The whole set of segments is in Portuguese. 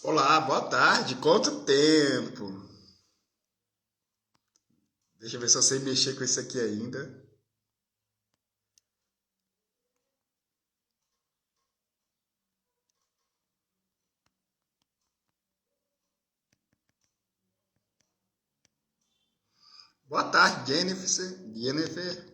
Olá, boa tarde. Quanto tempo? Deixa eu ver se eu sei mexer com isso aqui ainda. Boa tarde, Jennifer. Jennifer.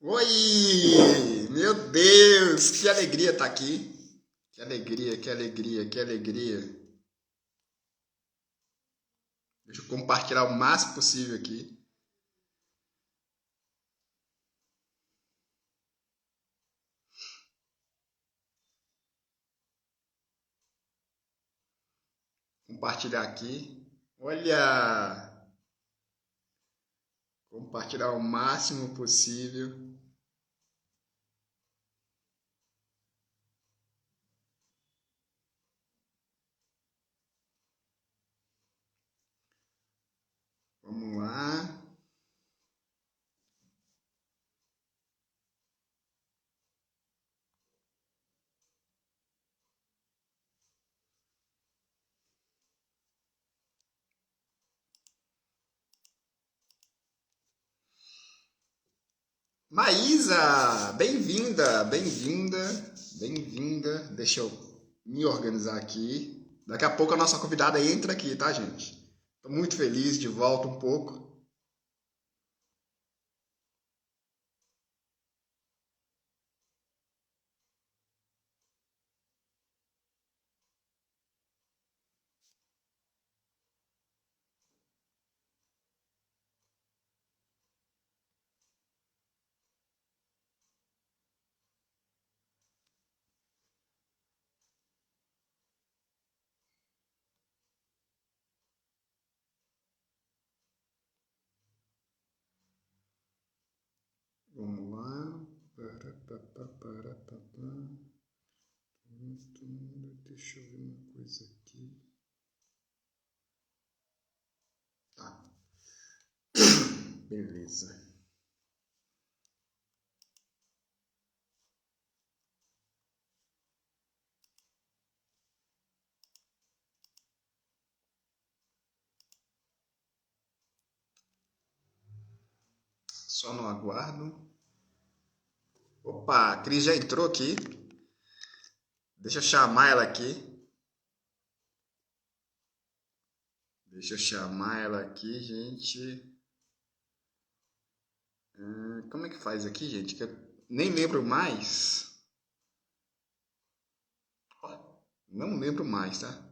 Oi! Meu Deus, que alegria estar aqui. Que alegria, que alegria, que alegria. Deixa eu compartilhar o máximo possível aqui. Compartilhar aqui. Olha! Compartilhar o máximo possível. Vamos lá. Maísa, bem-vinda, bem-vinda, bem-vinda. Deixa eu me organizar aqui. Daqui a pouco a nossa convidada entra aqui, tá, gente? Estou muito feliz de volta um pouco. Vamos lá. Deixa eu ver uma coisa aqui. Tá, beleza. Só no aguardo. Opa, a Cris já entrou aqui. Deixa eu chamar ela aqui. Deixa eu chamar ela aqui, gente. Como é que faz aqui, gente? Que eu nem lembro mais. Não lembro mais, tá?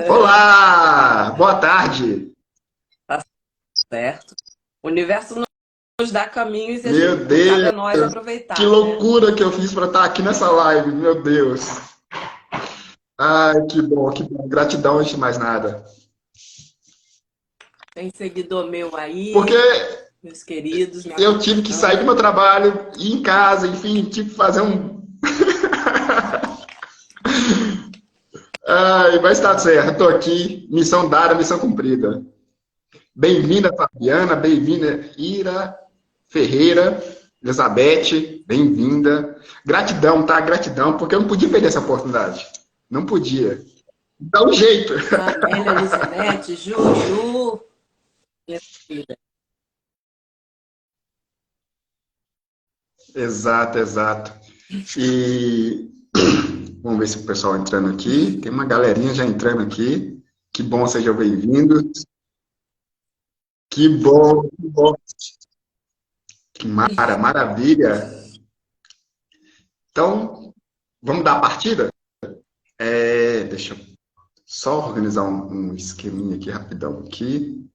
Olá! Boa tarde! Tá certo. O universo nos dá caminhos e Meu cabe Deus! a nós Que aproveitar, né? loucura que eu fiz para estar aqui nessa live, meu Deus! Ai, que bom, que bom. Gratidão antes de mais nada. Tem seguidor meu Porque aí, meus queridos, me eu tive que sair do meu acompanhando. trabalho, ir em casa, enfim, tive que fazer um. Ai, mas tá certo, estou aqui. Missão dada, missão cumprida. Bem-vinda, Fabiana, bem-vinda, Ira Ferreira, Elizabeth, bem-vinda. Gratidão, tá? Gratidão, porque eu não podia perder essa oportunidade. Não podia. Dá um jeito. Amélia, Elizabeth, Juju, minha filha. Exato, exato. E vamos ver se o pessoal entrando aqui. Tem uma galerinha já entrando aqui. Que bom, sejam bem-vindos. Que bom, que bom. Maravilha. Então, vamos dar a partida? Deixa eu só organizar um esqueminha aqui rapidão aqui.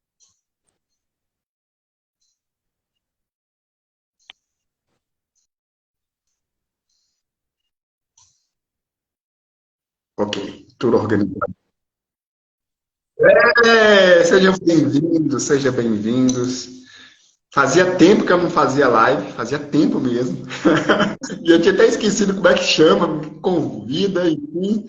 Ok, tudo organizado. Sejam bem-vindos, sejam bem-vindos. Fazia tempo que eu não fazia live, fazia tempo mesmo. E eu tinha até esquecido como é que chama, me convida, enfim.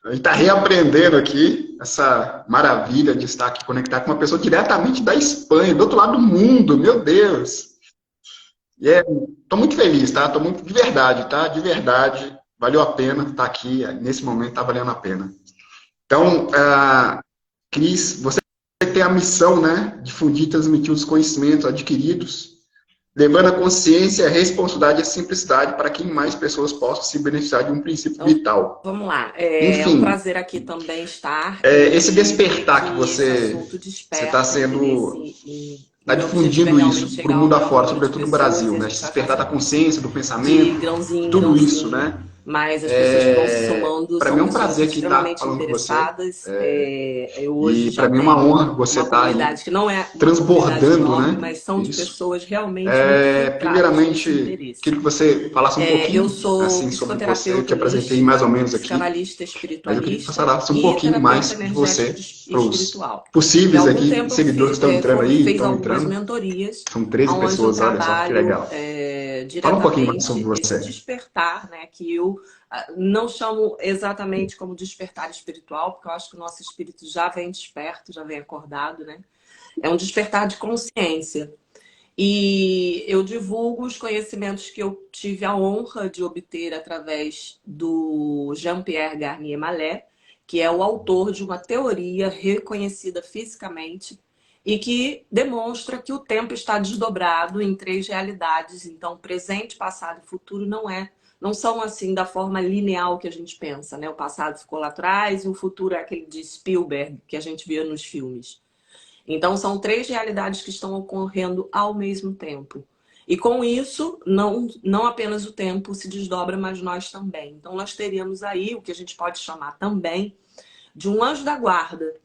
A gente está reaprendendo aqui essa maravilha de estar aqui conectado com uma pessoa diretamente da Espanha, do outro lado do mundo, meu Deus. E tô muito feliz, tá? Tô muito de verdade, tá? De verdade, valeu a pena estar aqui nesse momento, tá valendo a pena. Então, Cris, você tem a missão, né, difundir e transmitir os conhecimentos adquiridos, levando a consciência, a responsabilidade e a simplicidade para que mais pessoas possam se beneficiar de um princípio Então, vital. vamos lá. É um Enfim, prazer aqui também estar esse e ver despertar que que esse você assunto está desperta sendo, interesse e está meu objetivo é difundindo realmente isso para o chegar ao mundo maior afora, número de sobretudo no pessoas Brasil, e a né? gente Esse vai despertar da fazendo consciência, do de pensamento, grãozinho de em tudo isso, grãozinho, né? mas as pessoas que vão se somando Para são mim é um pessoas prazer aqui estar extremamente falando com você. interessadas. Eu hoje E já para mim é uma tenho honra você uma estar aí comunidade que não é uma comunidade transbordando, enorme, né? mas são de Isso. pessoas realmente muito filtradas nesse Primeiramente, interesse. queria que você falasse um Eu pouquinho sou assim sobre você. Eu te psicoterapeuta apresentei mais ou holística, menos aqui, psicanalista mas eu queria que você espiritualista falasse um e pouquinho terapeuta mais de energético você e para os espiritual. E há possíveis algum aqui tempo seguidores que estão entrando aí, fiz estão algumas entrando. mentorias, São 13 onde eu pessoas, olha só que trabalho legal. Fala um pouquinho mais sobre diretamente esse você. despertar, né, que eu não chamo exatamente como despertar espiritual, porque eu acho que o nosso espírito já vem desperto, já vem acordado, né? É um despertar de consciência. E eu divulgo os conhecimentos que eu tive a honra de obter através do Jean-Pierre Garnier Mallet, que é o autor de uma teoria reconhecida fisicamente e que demonstra que o tempo está desdobrado em três realidades. Então, presente, passado e futuro não são assim da forma linear que a gente pensa, né? O passado ficou lá atrás e o futuro é aquele de Spielberg que a gente vê nos filmes. Então, são três realidades que estão ocorrendo ao mesmo tempo. E com isso, não apenas o tempo se desdobra, mas nós também. Então, nós teríamos aí o que a gente pode chamar também de um anjo da guarda,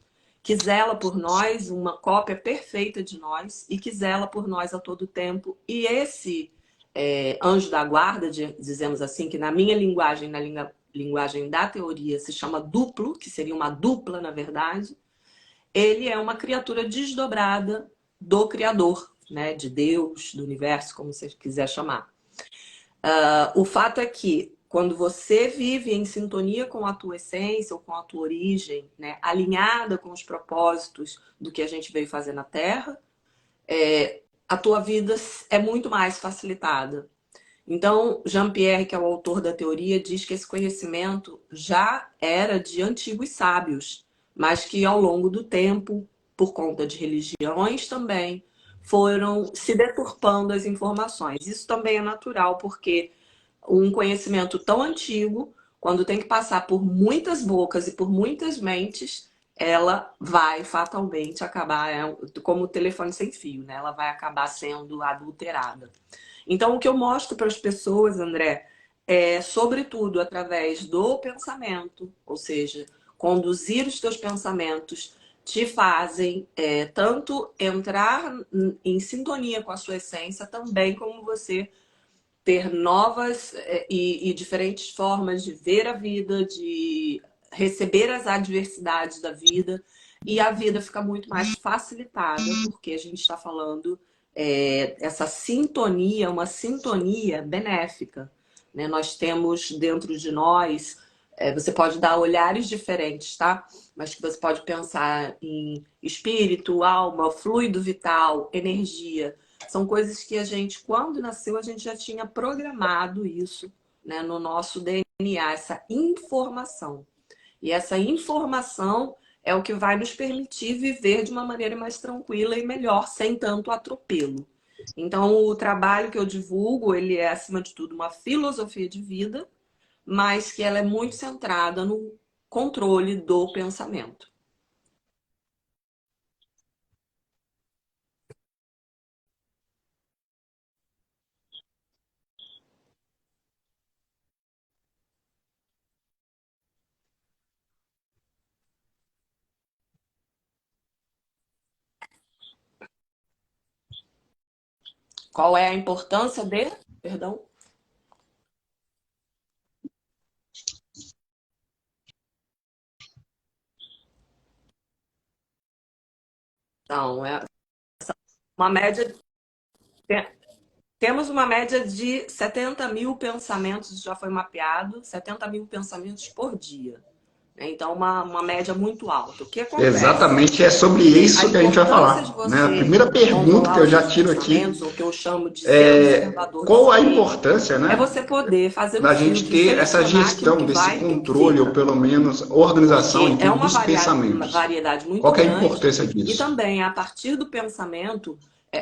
que zela por nós, uma cópia perfeita de nós, e que zela por nós a todo tempo. E esse anjo da guarda, dizemos assim, que na minha linguagem, linguagem da teoria, se chama duplo, que seria uma dupla, na verdade, ele é uma criatura desdobrada do Criador, né? De Deus, do universo, como você quiser chamar. O fato é que quando você vive em sintonia com a tua essência ou com a tua origem, né? Alinhada com os propósitos do que a gente veio fazer na Terra, a tua vida é muito mais facilitada. Então, Jean-Pierre, que é o autor da teoria, diz que esse conhecimento já era de antigos sábios, mas que ao longo do tempo, por conta de religiões também, foram se deturpando as informações. Isso também é natural, porque um conhecimento tão antigo, quando tem que passar por muitas bocas e por muitas mentes, ela vai fatalmente acabar, como o telefone sem fio, né? Ela vai acabar sendo adulterada. Então, o que eu mostro para as pessoas, André, é, sobretudo, através do pensamento, ou seja, conduzir os teus pensamentos te fazem tanto entrar em sintonia com a sua essência, também como você ter novas e diferentes formas de ver a vida, de receber as adversidades da vida, e a vida fica muito mais facilitada, porque a gente está falando essa sintonia, uma sintonia benéfica, né? Nós temos dentro de nós, você pode dar olhares diferentes, tá? Mas que você pode pensar em espírito, alma, fluido vital, energia. São coisas que a gente, quando nasceu, a gente já tinha programado isso, né, no nosso DNA, essa informação. E essa informação é o que vai nos permitir viver de uma maneira mais tranquila e melhor, sem tanto atropelo. Então, o trabalho que eu divulgo, ele é, acima de tudo, uma filosofia de vida, mas que ela é muito centrada no controle do pensamento. Qual é a importância de... Perdão? Então, é uma média... Temos uma média de 70 mil pensamentos, já foi mapeado, 70 mil pensamentos por dia. Então, uma média muito alta. O que acontece? Exatamente, é sobre A isso que a gente vai importância de falar, né? A você primeira pergunta que controlar eu os já seus tiro aqui pensamentos, ou que eu chamo de ser é observador de qual si a mesmo, importância, é né, você poder fazer um da gente filtro e ter essa selecionar aquilo gestão que desse vai e o que controle, ou fica. pelo menos organização Porque em é tudo dos uma pensamentos. variedade muito Qual que é a grande importância e disso? também a partir do pensamento,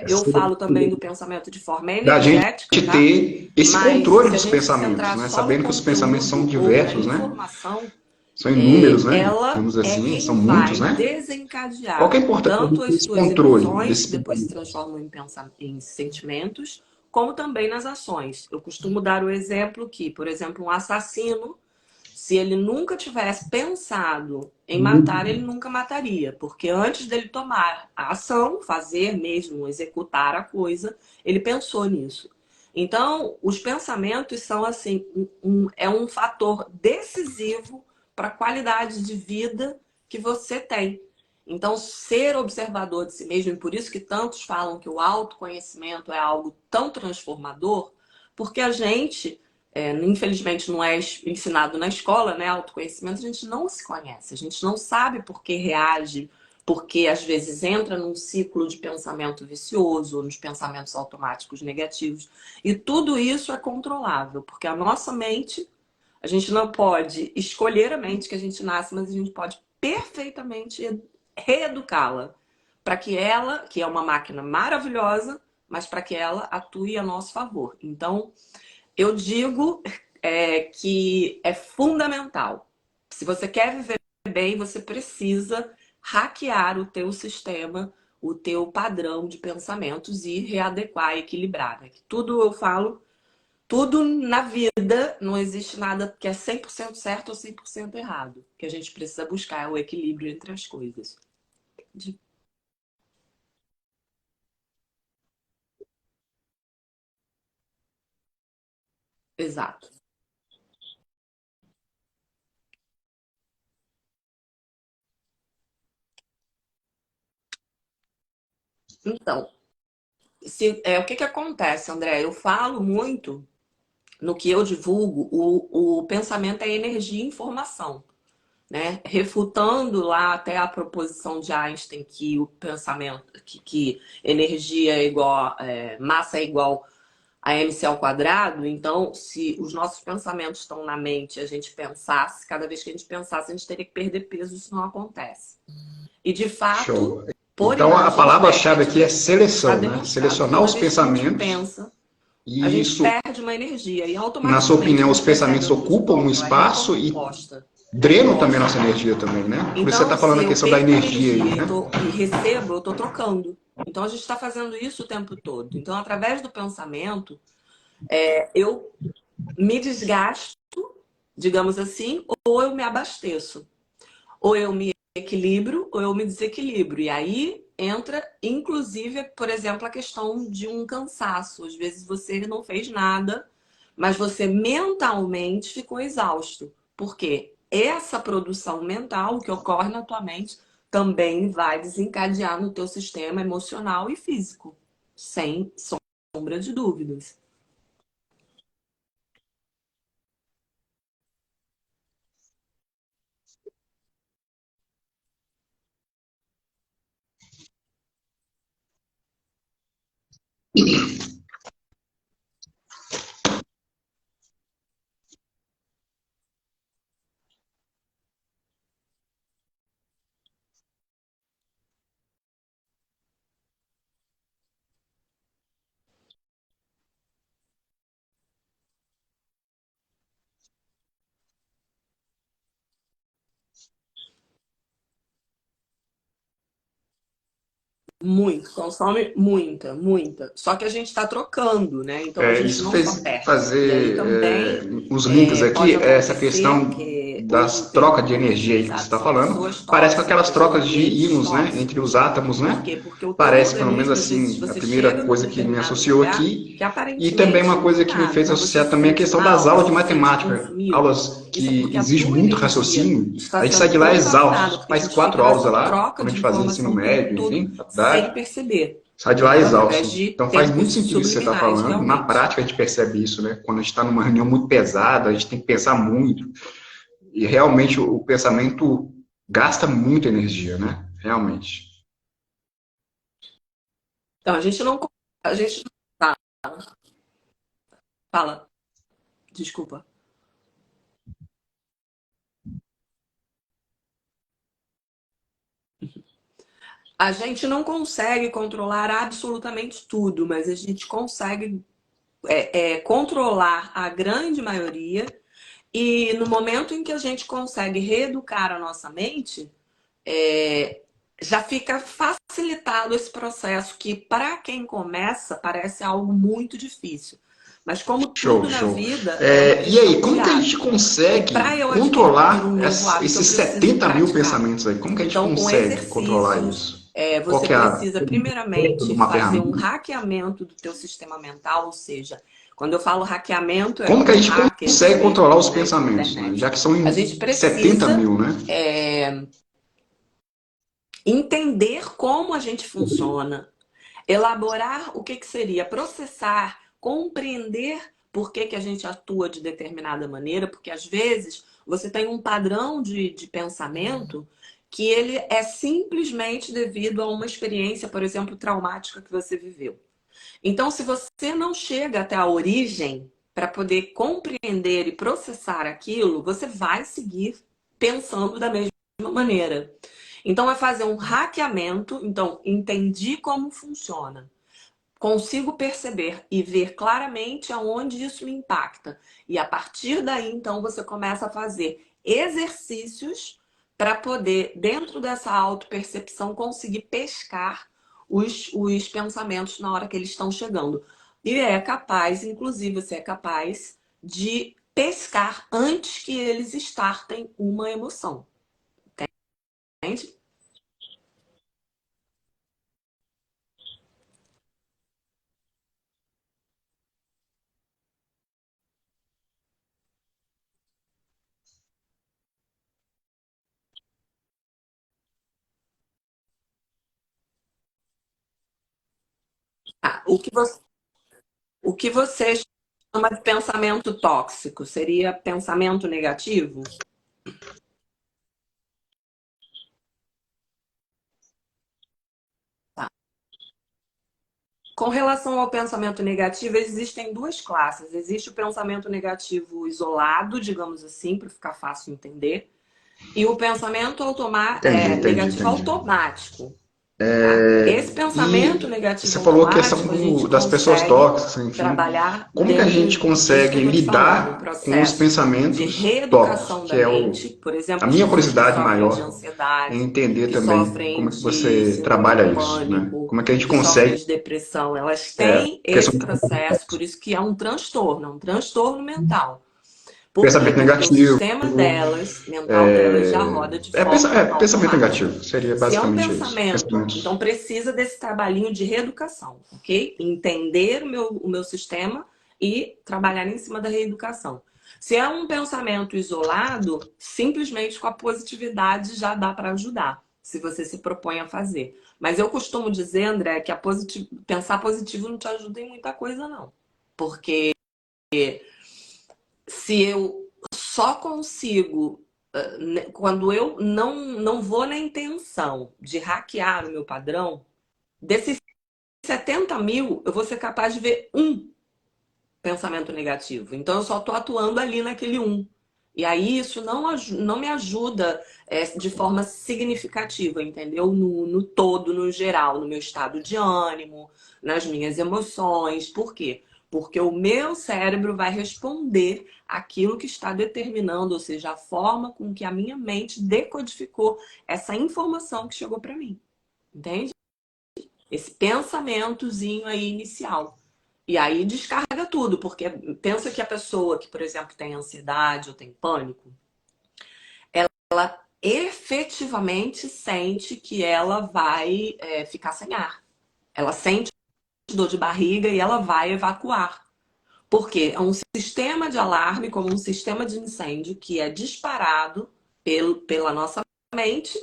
eu falo também do pensamento de forma Da gente energética, tá? ter esse Mas controle se a dos gente se pensamentos, centrar né? só no Sabendo que os pensamentos são conteúdo ou na diversos, né? informação, São inúmeros, né? ela Digamos é assim, são quem muitos, vai né? Qual que é desencadear a importância de tanto ter as esse suas controle emoções, desse que depois se pensamento? transformam em sentimentos, como também nas ações. Eu costumo dar o exemplo que, por exemplo, um assassino, se ele nunca tivesse pensado em matar, ele nunca mataria, porque antes dele tomar a ação, fazer mesmo, executar a coisa, ele pensou nisso. Então, os pensamentos são assim, é um fator decisivo para a qualidade de vida que você tem. Então, ser observador de si mesmo, e por isso que tantos falam que o autoconhecimento é algo tão transformador, porque a gente, infelizmente, não é ensinado na escola, né? Autoconhecimento, a gente não se conhece, a gente não sabe por que reage, porque às vezes entra num ciclo de pensamento vicioso, nos pensamentos automáticos negativos. E tudo isso é controlável, porque a nossa mente, a gente não pode escolher a mente que a gente nasce, mas a gente pode perfeitamente reeducá-la para que ela, que é uma máquina maravilhosa, mas para que ela atue a nosso favor. Então, eu digo que é fundamental. Se você quer viver bem, você precisa hackear o teu sistema, o teu padrão de pensamentos e readequar, equilibrar. Né? Tudo eu falo, tudo na vida não existe nada que é 100% certo ou 100% errado. O que a gente precisa buscar é o equilíbrio entre as coisas. Exato. Então, o que acontece, André? Eu falo muito no que eu divulgo, o pensamento é energia e informação, né? Refutando lá até a proposição de Einstein que o pensamento, que energia é igual, massa é igual a mc ao quadrado. Então, se os nossos pensamentos estão na mente, a gente pensasse, cada vez que a gente pensasse, a gente teria que perder peso, isso não acontece. E de fato, Show. por Então, a imagens palavra-chave aqui é médicas, está seleção, né? demonstrado que Selecionar toda os vez que a gente pensamentos. pensa, a E gente isso, perde uma energia e na sua automaticamente a opinião, os gente recebe pensamentos aquilo de ocupam um volta. Ela é espaço e recomposta, drenam também a recomposta. nossa energia também, né? Por isso você está Então, falando se a eu questão da perco a energia aí, energia né? e recebo, eu estou trocando. Então, a gente está fazendo isso o tempo todo. Então, através do pensamento, eu me desgasto, digamos assim, ou eu me abasteço. Ou eu me equilibro, ou eu me desequilibro. E aí entra, inclusive, por exemplo, a questão de um cansaço. Às vezes você não fez nada, mas você mentalmente ficou exausto. Por quê? Essa produção mental que ocorre na tua mente também vai desencadear no teu sistema emocional e físico, sem sombra de dúvidas. Muito, consome muita, muita. Só que a gente está trocando, né? Então a gente Isso não só fez perde. E aí fazer também os links pode aqui, essa acontecer questão que hoje das o trocas termo de muito energia aí que você utilizado está são falando, pessoas parece com aquelas tóxicas ou trocas de ambientes íons, né, entre os tóxicos. átomos, Por né? quê? Porque o teu Parece, pelo menos organismo, às vezes, assim, a você primeira chega num coisa que me determinado associou lugar aqui, que e também aparentemente uma não coisa tem que me nada, fez mas você associar se também a sente questão das mal, aulas você de se sente matemática, consumido. aulas Isso é que porque a exigem tua muito energia raciocínio, está a gente sai sendo de lá compactada, exausto, porque a faz gente fica 4 aulas nessa lá, troca quando a de gente fazia ensino informação o tempo médio, todo enfim, sem faculdade, perceber. sai de lá Entendeu? Através exausto. de Então faz muito tempos sentido o que você está subliminais, falando. Na realmente. prática a gente percebe isso, né? Quando a gente está numa reunião muito pesada, a gente tem que pensar muito. E realmente o pensamento gasta muita energia, né? Realmente. Então, a gente não. A gente. Tá, fala, desculpa. A gente não consegue controlar absolutamente tudo, mas a gente consegue controlar a grande maioria. E no momento em que a gente consegue reeducar a nossa mente, é, já fica facilitado esse processo que, para quem começa, parece algo muito difícil. Mas como Show, tudo na show. vida, é uma E aí, questão de como que a gente hábito. E para consegue eu adquirir um controlar novo hábito, eu esses preciso 70 mil praticar. pensamentos aí? Como que a gente Então, com consegue controlar exercícios, isso? Qual você que é precisa de primeiramente uma fazer um ferramenta? hackeamento do teu sistema mental, ou seja, quando eu falo hackeamento, é Como que a como gente hackers consegue controlar mesmo, os né, de pensamentos, né? internet. Já que são A gente 70 precisa mil, né? entender como a gente funciona, elaborar o que, que seria processar, compreender por que, que a gente atua de determinada maneira, porque às vezes você tem um padrão de pensamento que ele é simplesmente devido a uma experiência, por exemplo, traumática que você viveu. Então, se você não chega até a origem para poder compreender e processar aquilo, você vai seguir pensando da mesma maneira. Então, é fazer um hackeamento. Então, entendi como funciona. Consigo perceber e ver claramente aonde isso me impacta. E a partir daí, então, você começa a fazer exercícios para poder, dentro dessa autopercepção, conseguir pescar os pensamentos na hora que eles estão chegando. E é capaz, inclusive, você é capaz de pescar antes que eles startem uma emoção. Entende? Ah, o que você chama de pensamento tóxico seria pensamento negativo? Tá. Com relação ao pensamento negativo, existem duas classes. Existe o pensamento negativo isolado, digamos assim, para ficar fácil entender, e o pensamento Entendi, entendi, negativo entendi. automático, tá? Esse pensamento E você negativo falou a questão automático, a gente das pessoas consegue tóxicas, enfim. trabalhar Como que a dentro gente disso que eu consegue estou te falando, o lidar com os processo de pensamentos tóxicos? reeducação Que da é mente. Por a exemplo, as minha pessoas que curiosidade sofrem de maior em ansiedade, entender que também sofrem como é que de você síndrome do trabalha isso, né? pânico, Como é que a gente que sofrem consegue de depressão, elas têm questão esse de processo, por isso que é um transtorno mental. Por quê? pensamento Porque o negativo, sistema delas, mental delas, já roda de forma pensamento automática. negativo, seria Se é um basicamente isso. pensamento, então Pensamentos. precisa desse trabalhinho de reeducação, ok? Entender o meu sistema e trabalhar em cima da reeducação. Se é um pensamento isolado, simplesmente com a positividade já dá para ajudar, se você se propõe a fazer. Mas eu costumo dizer, André, que pensar positivo não te ajuda em muita coisa, não. Porque se eu só consigo, quando eu não vou na intenção de hackear o meu padrão, desses 70 mil, eu vou ser capaz de ver um pensamento negativo. Então, eu só estou atuando ali naquele um. E aí, isso não me ajuda de forma significativa, entendeu? No todo, no geral, no meu estado de ânimo, nas minhas emoções. Por quê? Porque o meu cérebro vai responder aquilo que está determinando, ou seja, a forma com que a minha mente decodificou essa informação que chegou para mim. Entende? Esse pensamentozinho aí inicial. E aí descarga tudo, porque pensa que a pessoa que, por exemplo, tem ansiedade ou tem pânico, ela efetivamente sente que ela vai ficar sem ar. Ela sente dor de barriga e ela vai evacuar. Porque é um sistema de alarme, como um sistema de incêndio, que é disparado pela nossa mente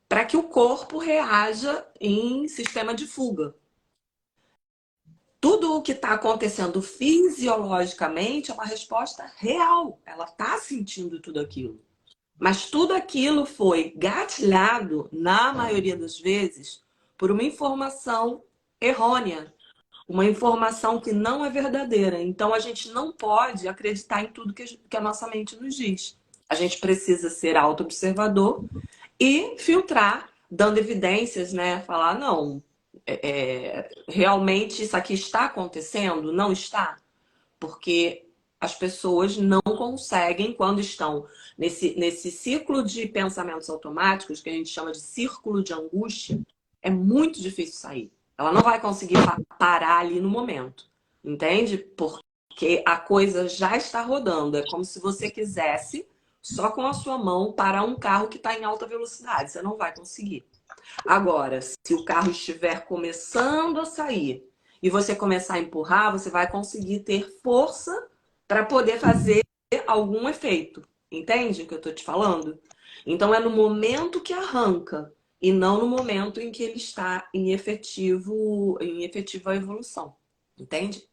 para que o corpo reaja em sistema de fuga. Tudo o que está acontecendo fisiologicamente é uma resposta real. Ela está sentindo tudo aquilo. Mas tudo aquilo foi gatilhado, na maioria das vezes, por uma informação errônea, uma informação que não é verdadeira. Então a gente não pode acreditar em tudo que a nossa mente nos diz. A gente precisa ser auto-observador e filtrar, dando evidências, né? Falar, não, realmente isso aqui está acontecendo? Não está? Porque as pessoas não conseguem, quando estão nesse círculo de pensamentos automáticos, que a gente chama de círculo de angústia, é muito difícil sair. Ela não vai conseguir parar ali no momento, entende? Porque a coisa já está rodando. É como se você quisesse, só com a sua mão, parar um carro que está em alta velocidade. Você não vai conseguir. Agora, se o carro estiver começando a sair e você começar a empurrar, você vai conseguir ter força para poder fazer algum efeito. Entende o que eu estou te falando? Então é no momento que arranca e não no momento em que ele está em efetiva evolução. Entende?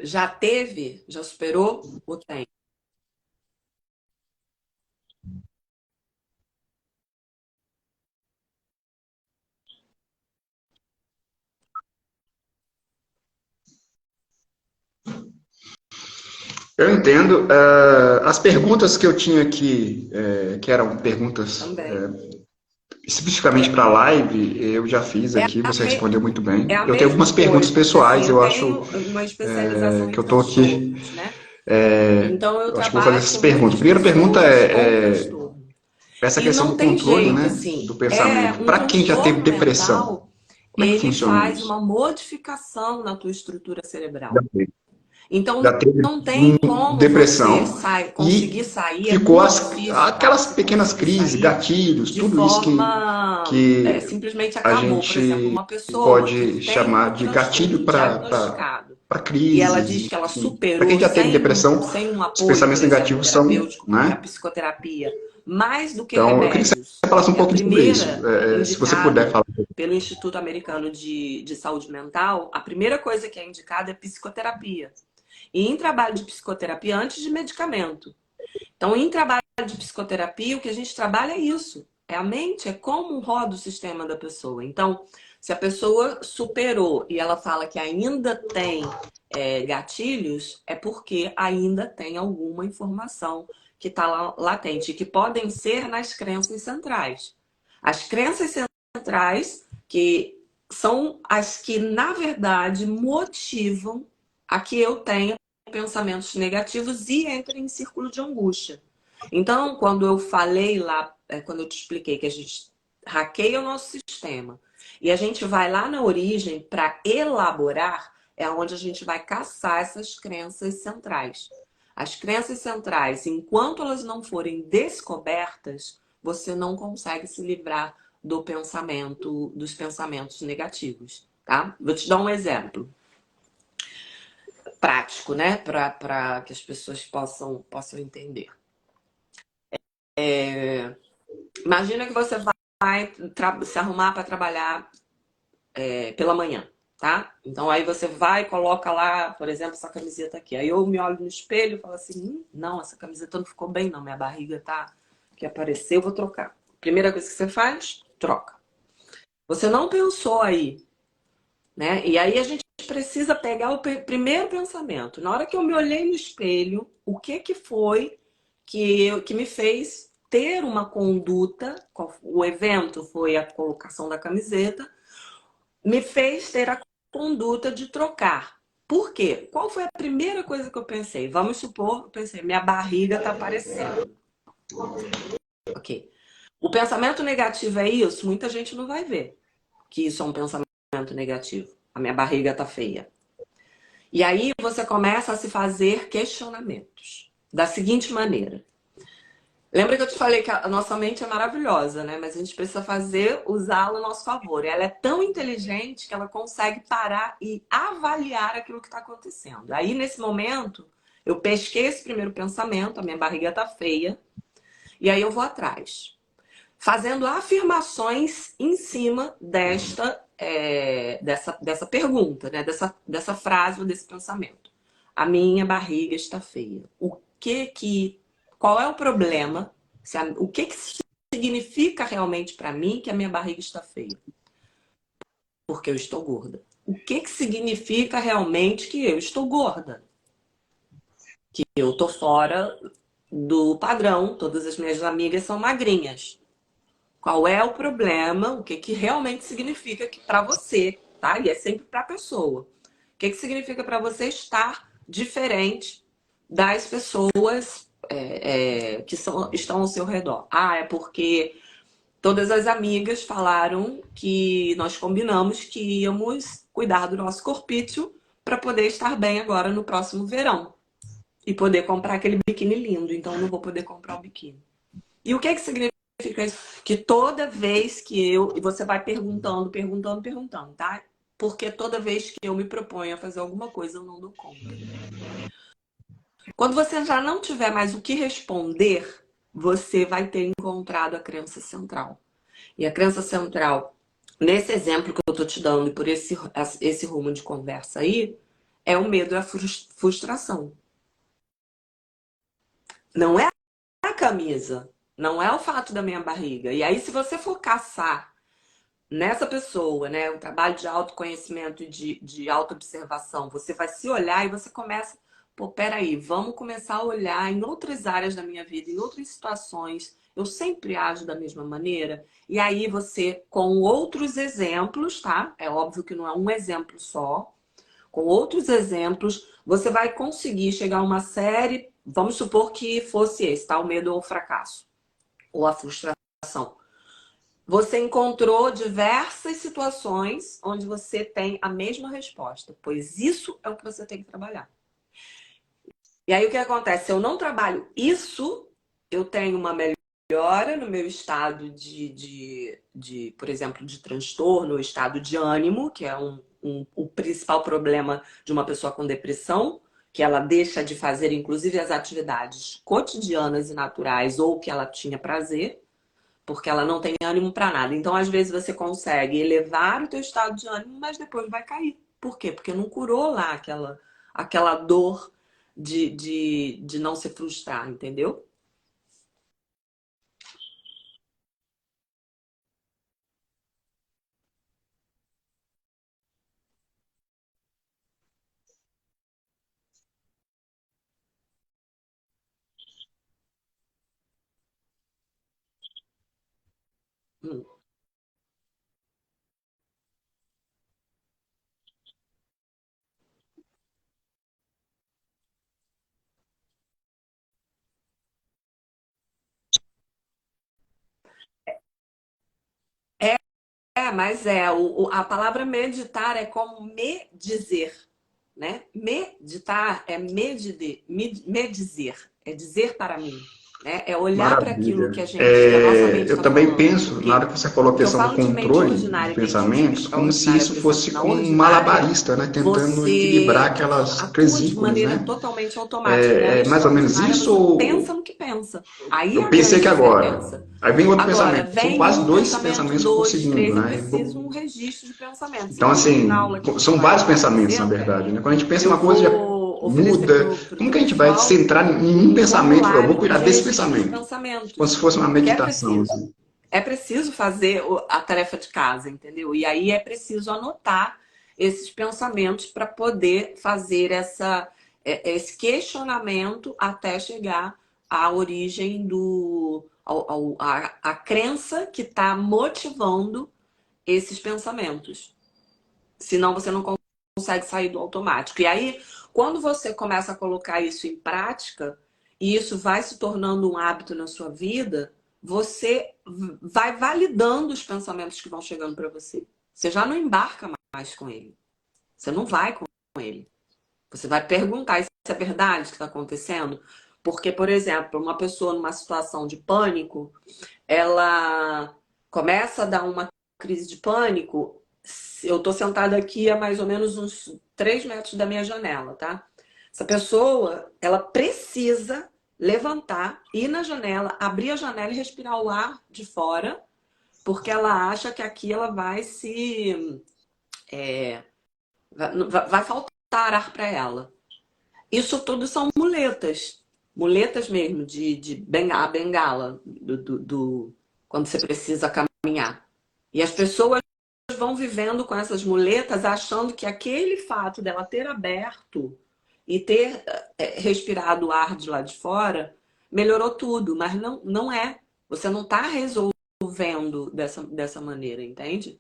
Já teve? Já superou? Ou tem? Eu entendo. As perguntas que eu tinha aqui, que eram perguntas Também. especificamente É, para a live, eu já fiz é aqui, a, você me- respondeu muito é bem. a Eu tenho mesma algumas perguntas coisa, porque assim, pessoais, eu eu acho tenho uma especialização em que eu estou aqui. transtornos, né? é, Então eu eu acho que vou fazer trabalho essas com perguntas. A muitas primeira pergunta pessoas com é transtorno. essa E questão não do tem controle, jeito, né, assim. do É pensamento. um Para quem já teve transtorno depressão, mental, como é que ele funciona faz isso? uma modificação na tua estrutura Já cerebral. teve. Então Já teve não tem como você depressão conseguir e sair, é ficou muito difícil, tá? aquelas Você pequenas conseguir crises, sair gatilhos, de tudo isso forma que simplesmente a acabou. Por exemplo, gente uma pessoa que pode tem chamar o de gatilho transtorno diagnosticado para e ela diz crises, que ela enfim. Para quem superou já teve depressão, sem um os apoio, pensamentos por exemplo, negativos são, terapêutico, porque a né? psicoterapia, mais do que Então, eu queria que remédios, você falasse um é a pouquinho sobre isso, primeira se você puder indicada falar. pelo Instituto Americano de Saúde Mental, a primeira coisa que é indicada é psicoterapia. E em trabalho de psicoterapia, antes de medicamento. Então, em trabalho de psicoterapia, o que a gente trabalha é isso. É a mente, é como roda o sistema da pessoa. Então, se a pessoa superou e ela fala que ainda tem gatilhos, é porque ainda tem alguma informação que está lá latente, que podem ser nas crenças centrais. As crenças centrais, que são as que, na verdade, motivam a que eu tenha pensamentos negativos e entre em círculo de angústia. Então, quando eu falei lá, quando eu te expliquei que a gente hackeia o nosso sistema e a gente vai lá na origem para elaborar, é onde a gente vai caçar essas crenças centrais. As crenças centrais, enquanto elas não forem descobertas, você não consegue se livrar dos pensamentos negativos, tá? Vou te dar um exemplo prático, né? Para que as pessoas possam entender. Imagina que você vai se arrumar para trabalhar pela manhã, tá? Então aí você vai e coloca lá, por exemplo, essa camiseta aqui. Aí eu me olho no espelho e falo assim, não, essa camiseta não ficou bem não, minha barriga tá que apareceu, eu vou trocar. Primeira coisa que você faz, troca. Você não pensou aí né? E aí a gente precisa pegar o primeiro pensamento. Na hora que eu me olhei no espelho, o que que foi que me fez ter uma conduta, o evento foi a colocação da camiseta, me fez ter a conduta de trocar. Por quê? Qual foi a primeira coisa que eu pensei? Vamos supor, eu pensei, minha barriga tá aparecendo. Ok. O pensamento negativo é isso? Muita gente não vai ver que isso é um pensamento negativo. A minha barriga tá feia. E aí você começa a se fazer questionamentos. Da seguinte maneira. Lembra que eu te falei que a nossa mente é maravilhosa, né? Mas a gente precisa usá-la a nosso favor. Ela é tão inteligente que ela consegue parar e avaliar aquilo que está acontecendo. Aí, nesse momento, eu pesquei esse primeiro pensamento, a minha barriga tá feia, e aí eu vou atrás. Fazendo afirmações em cima dessa pergunta, né? Dessa frase ou desse pensamento. A minha barriga está feia. Qual é o problema? O que significa realmente para mim que a minha barriga está feia? Porque eu estou gorda. O que significa realmente que eu estou gorda? Que eu estou fora do padrão, todas as minhas amigas são magrinhas. Qual é o problema? O que realmente significa que para você, tá? E é sempre para a pessoa. O que significa para você estar diferente das pessoas que estão ao seu redor? Ah, é porque todas as amigas falaram que nós combinamos que íamos cuidar do nosso corpício para poder estar bem agora no próximo verão e poder comprar aquele biquíni lindo. Então, eu não vou poder comprar o biquíni. E o que significa isso? Que toda vez que e você vai perguntando, tá? Porque toda vez que eu me proponho a fazer alguma coisa, eu não dou conta. Quando você já não tiver mais o que responder, você vai ter encontrado a crença central. E a crença central, nesse exemplo que eu tô te dando, e por esse rumo de conversa aí, é o medo e a frustração. Não é a camisa, não é o fato da minha barriga. E aí, se você for caçar nessa pessoa, né, o trabalho de autoconhecimento e de autoobservação, você vai se olhar e você começa, pô, peraí, vamos começar a olhar em outras áreas da minha vida, em outras situações. Eu sempre ajo da mesma maneira. E aí você, com outros exemplos, tá? É óbvio que não é um exemplo só. Com outros exemplos, você vai conseguir chegar a uma série, vamos supor que fosse esse, tá? O medo ou o fracasso, ou a frustração. Você encontrou diversas situações onde você tem a mesma resposta, pois isso é o que você tem que trabalhar. E aí o que acontece? Se eu não trabalho isso, eu tenho uma melhora no meu estado por exemplo, de transtorno, estado de ânimo, que é o principal problema de uma pessoa com depressão, que ela deixa de fazer, inclusive, as atividades cotidianas e naturais ou que ela tinha prazer, porque ela não tem ânimo para nada. Então, às vezes, você consegue elevar o teu estado de ânimo, mas depois vai cair. Por quê? Porque não curou lá aquela dor de não se frustrar, entendeu? Hum. Mas a palavra meditar é como me dizer, né? Meditar é me dizer, é dizer para mim, né? É olhar para aquilo Maravilha. que a nossa mente Eu está também falando. penso, Por na hora quê? que você falou a Porque eu questão do falo de mente controle de ordinária e mente pensamentos, como se extraordinária. isso Por exemplo, fosse na como um ordinária, malabarista, né? Tentando equilibrar você aquelas atua de vesículas, maneira né? totalmente automática, né? É Na mais ou menos extraordinária, isso você pensa ou no que pensa. Aí é eu a pensei grande que agora? diferença. Aí vem outro Agora, pensamento. São vem quase um dois pensamento, pensamentos por dois, segundo, três, eu né? preciso um registro de pensamento. Você Então, imagina na assim, aula que a gente são vários vai ter pensamentos, na sempre, verdade, né? Quando a gente pensa eu uma coisa, já vou oferecer muda. para o Como teu que a gente vai pessoal centrar em um um pensamento? Eu vou formulário cuidar de desse registro de pensamento. Como se pensamentos. fosse uma Porque é meditação, preciso. assim. É preciso fazer a tarefa de casa, entendeu? E aí é preciso anotar. esses pensamentos para poder fazer esse questionamento até chegar à origem a crença que está motivando esses pensamentos. Senão você não consegue sair do automático. E aí, quando você começa a colocar isso em prática, e isso vai se tornando um hábito na sua vida, você vai validando os pensamentos que vão chegando para você. Você já não embarca mais com ele. Você não vai com ele. Você vai perguntar, isso é verdade que está acontecendo? Porque, por exemplo, uma pessoa numa situação de pânico, ela começa a dar uma crise de pânico. Eu estou sentada aqui a mais ou menos uns 3 metros da minha janela, tá? Essa pessoa, ela precisa levantar, ir na janela, abrir a janela e respirar o ar de fora, porque ela acha que aqui ela vai vai faltar ar para ela. Isso tudo são muletas. Muletas mesmo, de bengala, quando você precisa caminhar. E as pessoas vão vivendo com essas muletas achando que aquele fato dela ter aberto e ter respirado o ar de lá de fora melhorou tudo, mas não é. Você não está resolvendo dessa maneira, entende?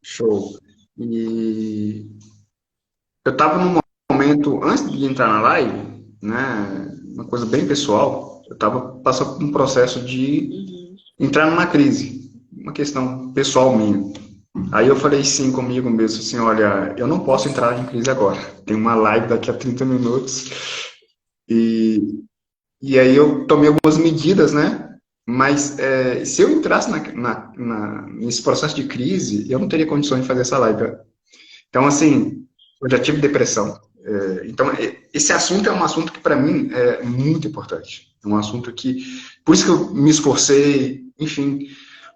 Show. E eu estava num momento, antes de entrar na live, né, uma coisa bem pessoal, eu estava passando por um processo de entrar numa crise, uma questão pessoal minha. Aí eu falei sim comigo mesmo, assim, olha, eu não posso entrar em crise agora. Tem uma live daqui a 30 minutos e, e aí eu tomei algumas medidas, né? Mas se eu entrasse nesse processo de crise, eu não teria condições de fazer essa live. Então, assim, eu já tive depressão. Então, esse assunto é um assunto que, para mim, é muito importante. É um assunto que... Por isso que eu me esforcei, enfim,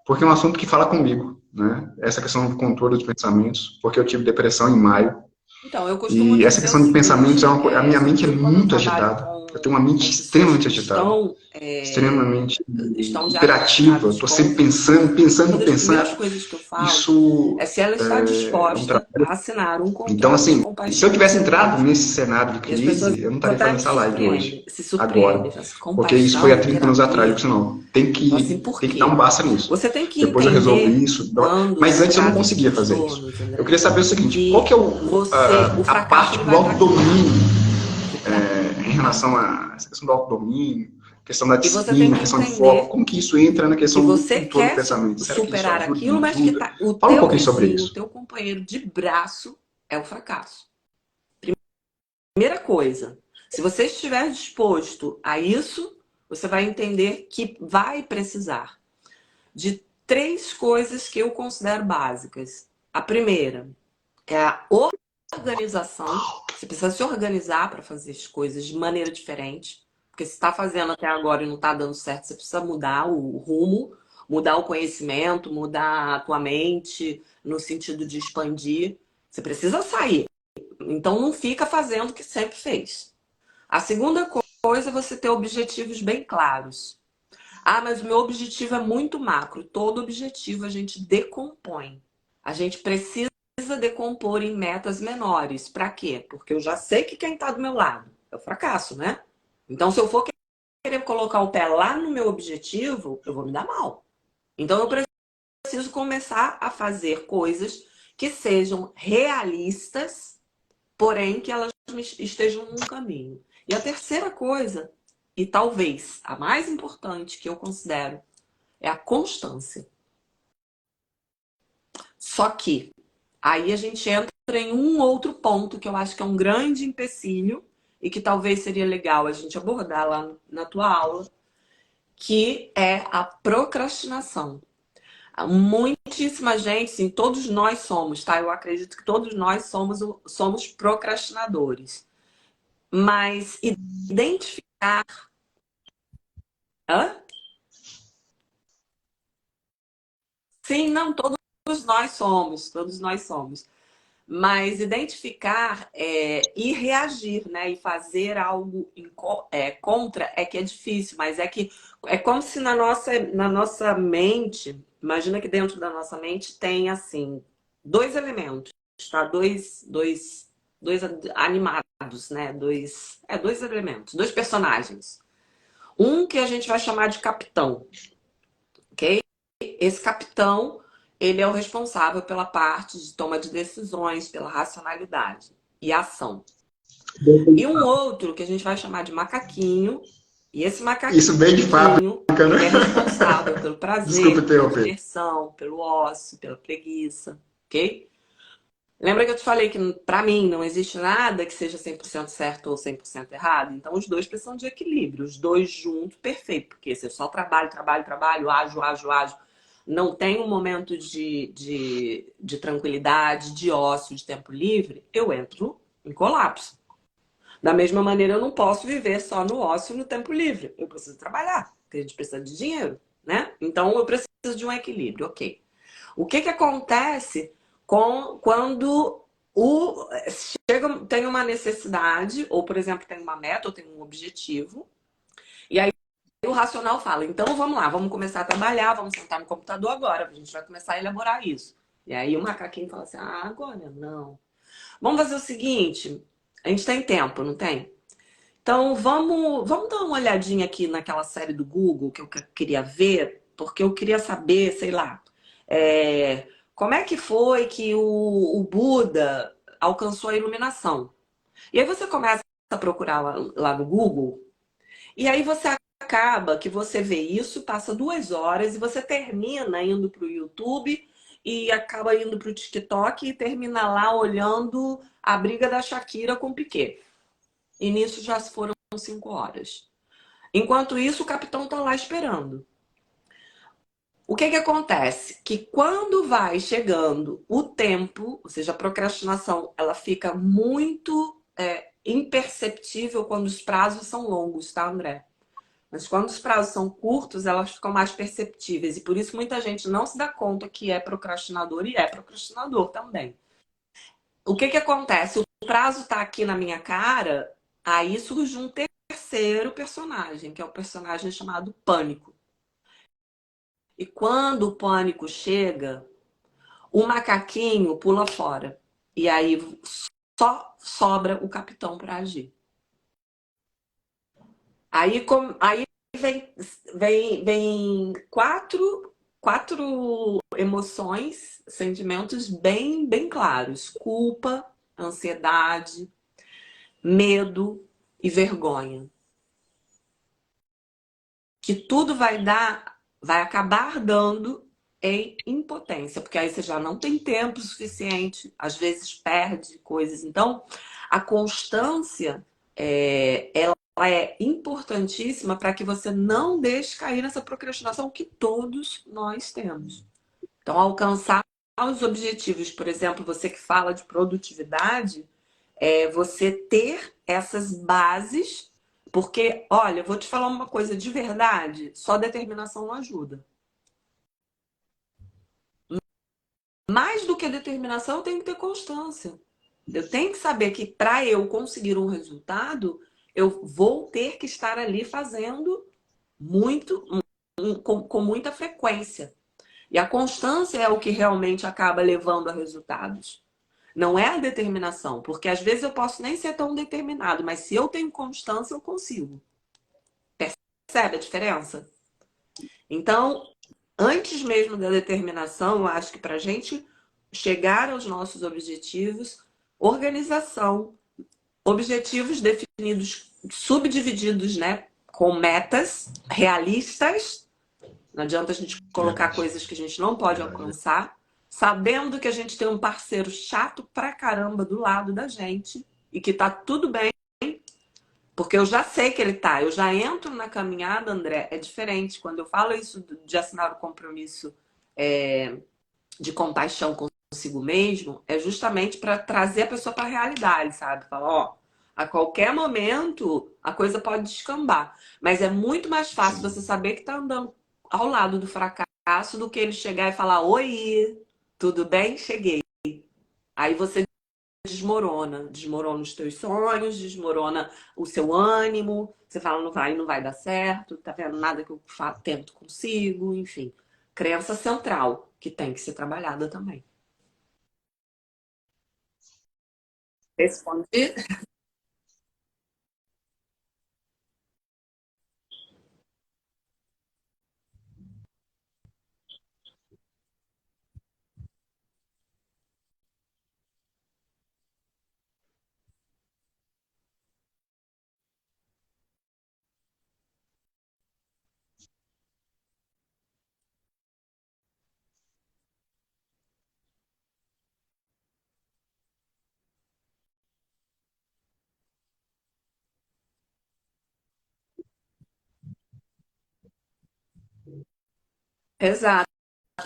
porque é um assunto que fala comigo, né? Essa questão do controle dos pensamentos, porque eu tive depressão em maio. Então, eu costumo E essa dizer o questão de pensamentos, seguinte, a minha mente é sobretudo quando eu muito trabalho agitada. Eu tenho uma mente com pessoas extremamente que agitada, extremamente estão hiperativa. diagnosticadas Estou sempre com. pensando, pensando, Uma das primeiras pensando. coisas que eu falo é Isso se ela está é um disposta trabalho. a assinar um Então, contrato de assim, se eu compaixão tivesse consigo entrado mesma. nesse cenário de E as pessoas crise, eu não estaria até fazendo essa live hoje, se agora. surpreendem, falam assim, Porque isso foi há compaixão, 30 anos atrás. Eu terapia. disse, não, tem Falo assim, que, por tem que dar um quê? basta nisso. Você tem que Depois eu resolvi entender isso. quando Mas se antes eu não trata de conseguia fazer isso. transtornos, Eu queria André, saber o seguinte, qual que que é o a fracasso parte ele do vai estar aqui. autodomínio Você tra- em relação a essa questão do autodomínio, questão da E você tem disciplina, que questão do foco, entender como que isso entra na que questão do você controle do quer pensamento? Será que isso superar ajuda, aquilo, não mas que ajuda? tá, o Fala um teu pouquinho sobre vizinho, o isso. teu companheiro de braço é o fracasso. Primeira coisa, se você estiver disposto a isso, você vai entender que vai precisar de 3 coisas que eu considero básicas. A primeira é a organização. Você precisa se organizar para fazer as coisas de maneira diferente. Porque se está fazendo até agora e não está dando certo, você precisa mudar o rumo, mudar o conhecimento, mudar a tua mente no sentido de expandir. Você precisa sair. Então não fica fazendo o que sempre fez. A segunda coisa é você ter objetivos bem claros. Ah, mas o meu objetivo é muito macro. Todo objetivo a gente decompõe. A gente precisa decompor em metas menores. Para quê? Porque eu já sei que quem está do meu lado é o fracasso, né? Então, se eu for querer colocar o pé lá no meu objetivo, eu vou me dar mal. Então, eu preciso começar a fazer coisas que sejam realistas, porém que elas estejam num caminho. E a terceira coisa, e talvez a mais importante que eu considero, é a constância. Só que Aí a gente entra em um outro ponto que eu acho que é um grande empecilho e que talvez seria legal a gente abordar lá na tua aula, que é a procrastinação. Muitíssima gente, sim, todos nós somos, tá? Eu acredito que todos nós somos procrastinadores. Mas identificar... Hã? Sim, não, todos nós somos. Mas identificar e reagir, né? E fazer algo contra é que é difícil, mas é que é como se na nossa mente, imagina que dentro da nossa mente tem assim, dois elementos, tá? Dois animados, né? Dois elementos, dois personagens. Um que a gente vai chamar de capitão, ok? Esse capitão, ele é o responsável pela parte de toma de decisões, pela racionalidade e ação. E um outro que a gente vai chamar de macaquinho, e esse Isso bem de fábrica, macaquinho, ele é né? responsável pelo Desculpa prazer, pela interromper. diversão, pelo ócio, pela preguiça, ok? Lembra que eu te falei que, para mim, não existe nada que seja 100% certo ou 100% errado? Então, os dois precisam de equilíbrio. Os dois juntos, perfeito. Porque se eu só trabalho, ágil, não tem um momento de tranquilidade, de ócio, de tempo livre, eu entro em colapso. Da mesma maneira, eu não posso viver só no ócio e no tempo livre. Eu preciso trabalhar, porque a gente precisa de dinheiro, né? Então, eu preciso de um equilíbrio, ok. O que acontece quando tem uma necessidade, ou, por exemplo, tem uma meta, ou tem um objetivo, e aí o racional fala, então vamos lá, vamos começar a trabalhar, vamos sentar no computador agora, a gente vai começar a elaborar isso. E aí o macaquinho fala assim, agora não. Vamos fazer o seguinte, a gente tem tempo, não tem? Então vamos dar uma olhadinha aqui naquela série do Google que eu queria ver, porque eu queria saber, sei lá, como é que foi que o Buda alcançou a iluminação. E aí você começa a procurar lá no Google, e aí você acaba que você vê isso, passa 2 horas e você termina indo para o YouTube e acaba indo para o TikTok e termina lá olhando a briga da Shakira com o Piquet. E nisso já foram 5 horas. Enquanto isso, o capitão está lá esperando. O que acontece? Que quando vai chegando o tempo, ou seja, a procrastinação, ela fica muito imperceptível quando os prazos são longos, tá, André? Mas quando os prazos são curtos, elas ficam mais perceptíveis. E por isso muita gente não se dá conta que é procrastinador e é procrastinador também. O que acontece? O prazo está aqui na minha cara, aí surge um terceiro personagem, que é o personagem chamado Pânico. E quando o pânico chega, o macaquinho pula fora. E aí só sobra o capitão para agir. Aí vem quatro emoções, sentimentos bem claros: culpa, ansiedade, medo e vergonha. Que tudo vai acabar dando em impotência, porque aí você já não tem tempo suficiente, às vezes perde coisas. Então, a constância, ela é importantíssima para que você não deixe cair nessa procrastinação que todos nós temos. Então, alcançar os objetivos, por exemplo, você que fala de produtividade, você ter essas bases, porque, olha, eu vou te falar uma coisa de verdade, só determinação não ajuda. Mais do que a determinação, eu tenho que ter constância. Eu tenho que saber que para eu conseguir um resultado, eu vou ter que estar ali fazendo muito, com muita frequência. E a constância é o que realmente acaba levando a resultados. Não é a determinação, porque às vezes eu posso nem ser tão determinado, mas se eu tenho constância, eu consigo. Percebe a diferença? Então, antes mesmo da determinação, eu acho que para a gente chegar aos nossos objetivos, organização, objetivos definidos, subdivididos, né, com metas realistas. Não adianta a gente colocar Verdade. coisas que a gente não pode Verdade. alcançar. sabendo que a gente tem um parceiro chato pra caramba do lado da gente e que tá tudo bem, porque eu já sei que ele tá, eu já entro na caminhada, André, é diferente. Quando eu falo isso de assinar o compromisso de compaixão consigo mesmo, é justamente para trazer a pessoa para a realidade, sabe? Falar, ó, a qualquer momento a coisa pode descambar, mas é muito mais fácil você saber que tá andando ao lado do fracasso do que ele chegar e falar, oi, tudo bem? Cheguei. Aí você desmorona os teus sonhos, desmorona o seu ânimo, você fala, não vai dar certo, tá vendo? Nada que eu tento consigo, enfim. Crença central, que tem que ser trabalhada também. Respondi? Exato.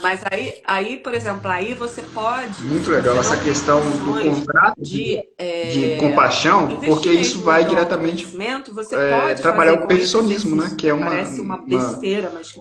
Mas aí, por exemplo, aí você pode, Muito se legal você essa não tem questão do condições contrato de de compaixão, porque investir isso mesmo vai no diretamente autoconhecimento, você pode trabalhar fazer o com esse perfeccionismo, né? exercício Que é que parece uma besteira, mas que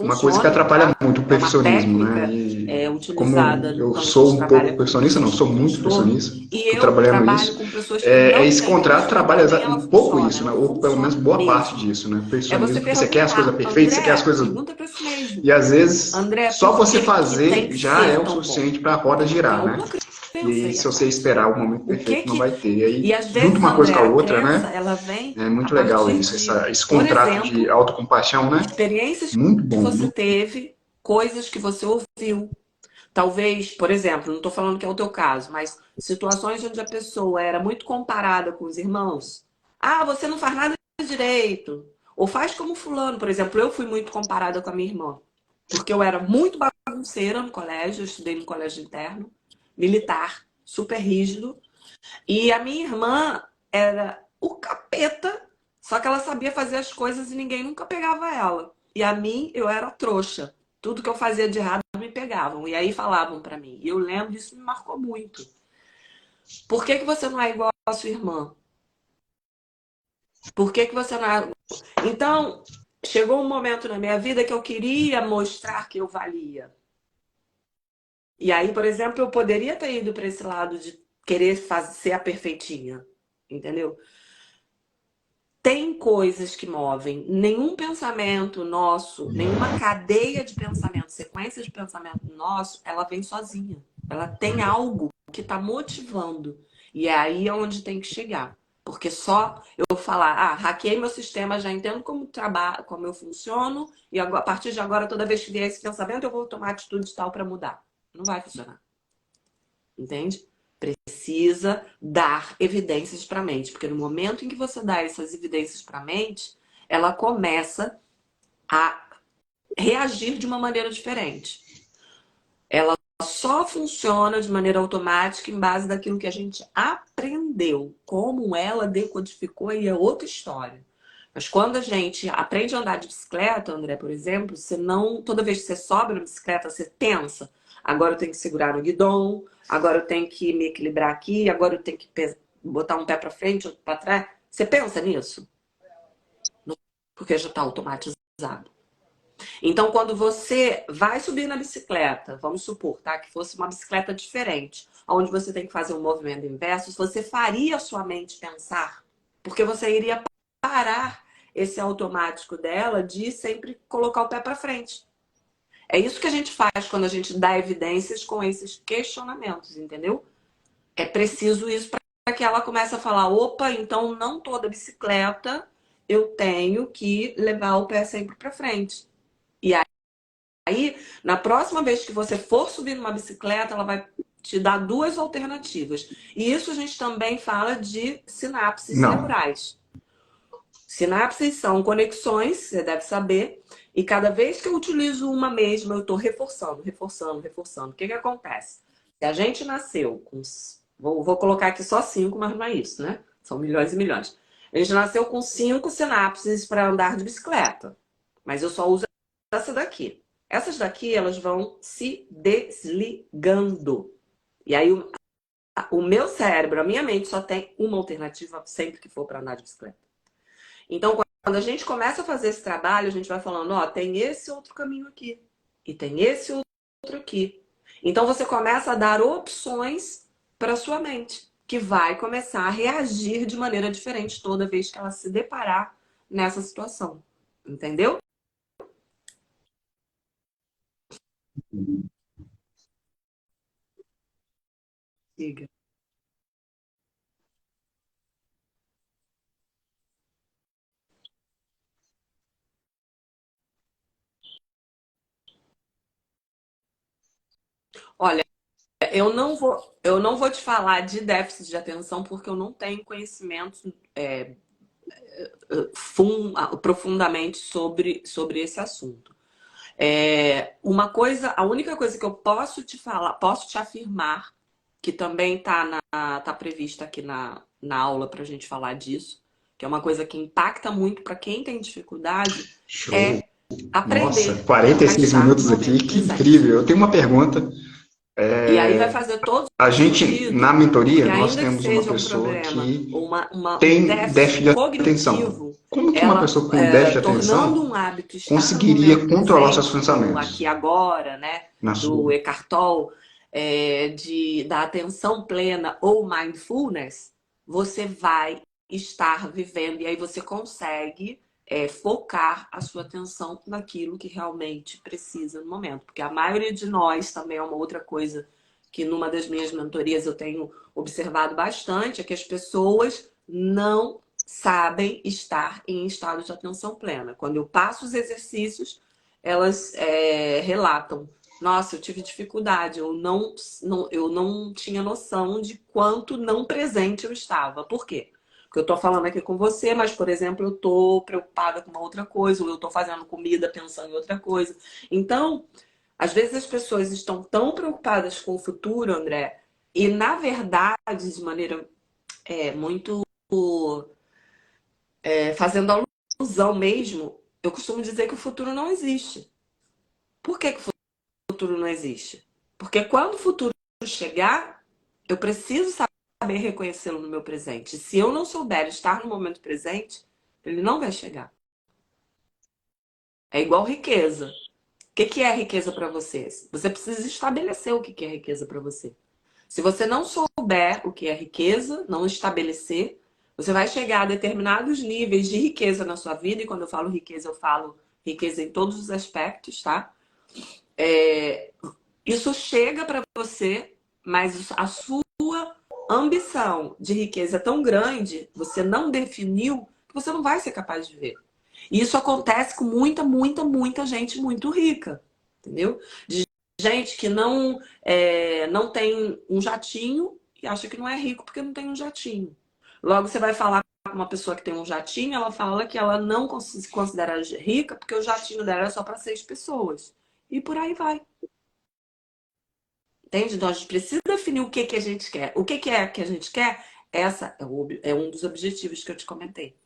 uma coisa que funciona, atrapalha tá? muito o É uma perfeccionismo, né? técnica E como utilizada eu quando a gente sou um pouco trabalha com perfeccionista, não, sou pessoas com muito transtorno. perfeccionista, E estou eu trabalhando trabalho isso. com pessoas que não Esse têm contrato transtorno, trabalha também ela um pouco funciona, isso, né? ela Ou pelo menos funciona boa parte mesmo. disso, né? É você Perfeccionismo, porque você quer as coisas perguntar, perfeitas, você quer as André, coisas. pergunta para si mesmo. E às vezes, André, só por você que que tem fazer que já é ser o tão bom? suficiente para a roda Entendeu? Tem girar, né? alguma E crença aí, aí se você atrás. esperar o momento O que perfeito, não que... vai ter. E E aí, às junto vezes, uma coisa André, com a a outra, crença, né? ela vem É a muito legal partir isso, de, esse por contrato de exemplo, autocompaixão, né? experiências Muito que bom, você muito. teve, coisas que você ouviu. Talvez, por exemplo, não estou falando que é o teu caso, mas situações onde a pessoa era muito comparada com os irmãos. Ah, você não faz nada direito. Ou faz como fulano, por exemplo, eu fui muito comparada com a minha irmã. Porque eu era muito bagunceira no colégio, eu estudei no colégio interno, militar, super rígido. E a minha irmã era o capeta, só que ela sabia fazer as coisas e ninguém nunca pegava ela. E a mim, eu era trouxa. Tudo que eu fazia de errado me pegavam. E aí falavam pra mim. E eu lembro, isso me marcou muito. Por que que você não é igual à sua irmã? Por que que você não é... Então, chegou um momento na minha vida que eu queria mostrar que eu valia. E aí, por exemplo, eu poderia ter ido para esse lado de querer fazer, ser a perfeitinha. Entendeu? Tem coisas que movem. Nenhum pensamento nosso, nenhuma cadeia de pensamento, sequência de pensamento nosso, ela vem sozinha. Ela tem algo que está motivando. E é aí onde tem que chegar. Porque só eu falar, hackei meu sistema, já entendo como trabalho, como eu funciono, e agora, a partir de agora, toda vez que vier esse pensamento, eu vou tomar atitude tal para mudar. Não vai funcionar. Entende? Precisa dar evidências para a mente, porque no momento em que você dá essas evidências para a mente, ela começa a reagir de uma maneira diferente. Ela só funciona de maneira automática em base daquilo que a gente aprendeu. Como ela decodificou aí é outra história. Mas quando a gente aprende a andar de bicicleta, André, por exemplo, você não, toda vez que você sobe na bicicleta, você pensa, agora eu tenho que segurar no guidão, agora eu tenho que me equilibrar aqui, agora eu tenho que botar um pé para frente, outro para trás. Você pensa nisso? Porque já está automatizado. Então, quando você vai subir na bicicleta, vamos supor, tá? Que fosse uma bicicleta diferente, onde você tem que fazer um movimento inverso, você faria a sua mente pensar, porque você iria parar esse automático dela de sempre colocar o pé para frente. É isso que a gente faz quando a gente dá evidências com esses questionamentos, entendeu? É preciso isso para que ela comece a falar: opa, então não toda bicicleta eu tenho que levar o pé sempre para frente. E aí, na próxima vez que você for subir numa bicicleta, ela vai te dar duas alternativas. E isso a gente também fala de sinapses Não. neurais. Sinapses são conexões, você deve saber, e cada vez que eu utilizo uma mesma, eu estou reforçando, reforçando, reforçando. O que que acontece? Se a gente nasceu com... Vou colocar aqui só 5, mas não é isso, né? São milhões e milhões. A gente nasceu com 5 sinapses para andar de bicicleta, mas eu só uso essa daqui. Essas daqui, elas vão se desligando. E aí, o meu cérebro, a minha mente, só tem uma alternativa sempre que for para andar de bicicleta. Então, quando a gente começa a fazer esse trabalho, a gente vai falando, ó, tem esse outro caminho aqui. E tem esse outro aqui. Então, você começa a dar opções para sua mente, que vai começar a reagir de maneira diferente toda vez que ela se deparar nessa situação. Entendeu? Siga. Olha, eu não vou te falar de déficit de atenção porque eu não tenho conhecimento profundamente sobre esse assunto. A única coisa que eu posso te falar, posso te afirmar, que também tá prevista aqui na aula para a gente falar disso, que é uma coisa que impacta muito para quem tem dificuldade, Show! é Nossa, aprender a 46 estar no minutos aqui, momento que presente. incrível. Eu tenho uma pergunta. E aí vai fazer todo A gente, na sentido, mentoria, porque nós ainda que temos uma seja um pessoa problema que ou um tem déficit déficit de atenção. cognitivo, Como que uma ela pessoa com déficit de tornando atenção um hábito estar no conseguiria momento controlar seus presente, do pensamentos aqui e agora, né? na Do sua? Eckhart Tolle, da atenção plena ou mindfulness, você vai estar vivendo e aí você consegue focar a sua atenção naquilo que realmente precisa no momento. Porque a maioria de nós também é uma outra coisa que numa das minhas mentorias eu tenho observado bastante, é que as pessoas não sabem estar em estado de atenção plena. Quando eu passo os exercícios, elas relatam: nossa, eu tive dificuldade, eu não tinha noção de quanto não presente eu estava. Por quê? Porque eu tô falando aqui com você, mas, por exemplo, eu tô preocupada com uma outra coisa, ou eu tô fazendo comida pensando em outra coisa. Então, às vezes as pessoas estão tão preocupadas com o futuro, André, e na verdade, de maneira muito fazendo alusão mesmo, eu costumo dizer que o futuro não existe. Por que o futuro não existe? Porque quando o futuro chegar, eu preciso saber reconhecê-lo no meu presente. Se eu não souber estar no momento presente, ele não vai chegar. É igual riqueza. O que é riqueza para vocês? Você precisa estabelecer o que é riqueza para você. Se você não souber o que é riqueza, não estabelecer, você vai chegar a determinados níveis de riqueza na sua vida. E quando eu falo riqueza em todos os aspectos, tá? Isso chega para você, mas a sua ambição de riqueza é tão grande, você não definiu, que você não vai ser capaz de ver. E isso acontece com muita, muita, muita gente muito rica, entendeu? De gente que não tem um jatinho e acha que não é rico porque não tem um jatinho. Logo, você vai falar com uma pessoa que tem um jatinho, ela fala que ela não se considera rica porque o jatinho dela é só para 6 pessoas. E por aí vai. Entende? Então a gente precisa definir o que que a gente quer. O que que é que a gente quer? Essa é um dos objetivos que eu te comentei.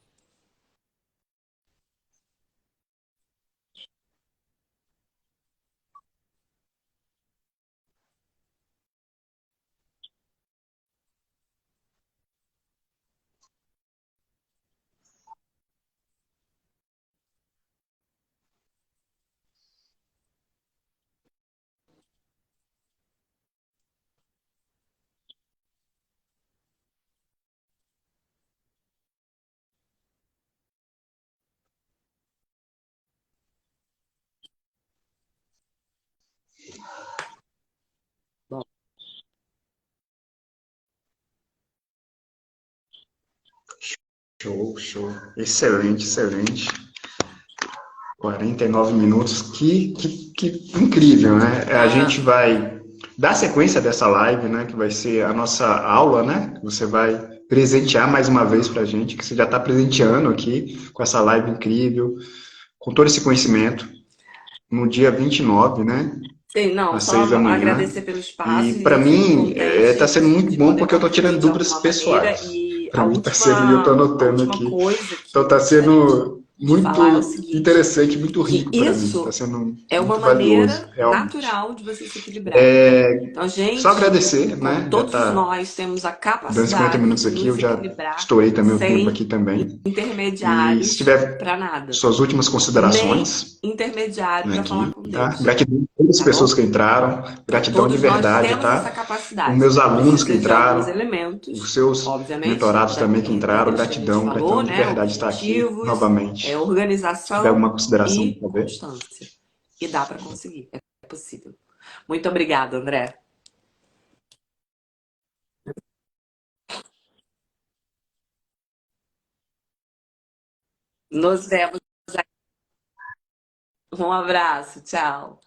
Bom, Show, show. Excelente, excelente. 49 minutos, que incrível, né? A gente vai dar sequência dessa live, né? Que vai ser a nossa aula, né? Você vai presentear mais uma vez pra gente, que você já está presenteando aqui com essa live incrível, com todo esse conhecimento, no dia 29, né? Sim, não, Às só 6 da manhã. agradecer pelo espaço E e para eu fico mim está contente sendo muito de bom poder porque eu estou contribuir tirando de dúvidas alguma maneira. pessoais. E Para mim está sendo, e eu estou a anotando última aqui. coisa Então que está gostaria sendo de falar é o muito seguinte, interessante, muito que rico para mim. Está isso sendo é uma muito valioso, maneira realmente. natural de você se equilibrar. Então, a Só gente, agradecer, como né? Já todos está nós, temos a dando 50 capacidade minutos de aqui, eu nos já equilibrar estourei também o tempo sem aqui também. E se intermediários tiver para nada. suas últimas Nem considerações, intermediário né, para falar aqui, com tá? Deus, Gratidão a todas as tá pessoas bom? que entraram, Então, gratidão de todos nós verdade, temos essa tá? Os capacidade. meus alunos que Precisa de alguns entraram, os elementos, seus obviamente, mentorados também que entraram, daqueles que a gente gratidão, falou, gratidão de né? verdade estar aqui Objetivos, novamente. Se tiver organização alguma consideração e para ver. constância. E dá para conseguir, é possível. Muito obrigada, André. Nos vemos. Um abraço, tchau.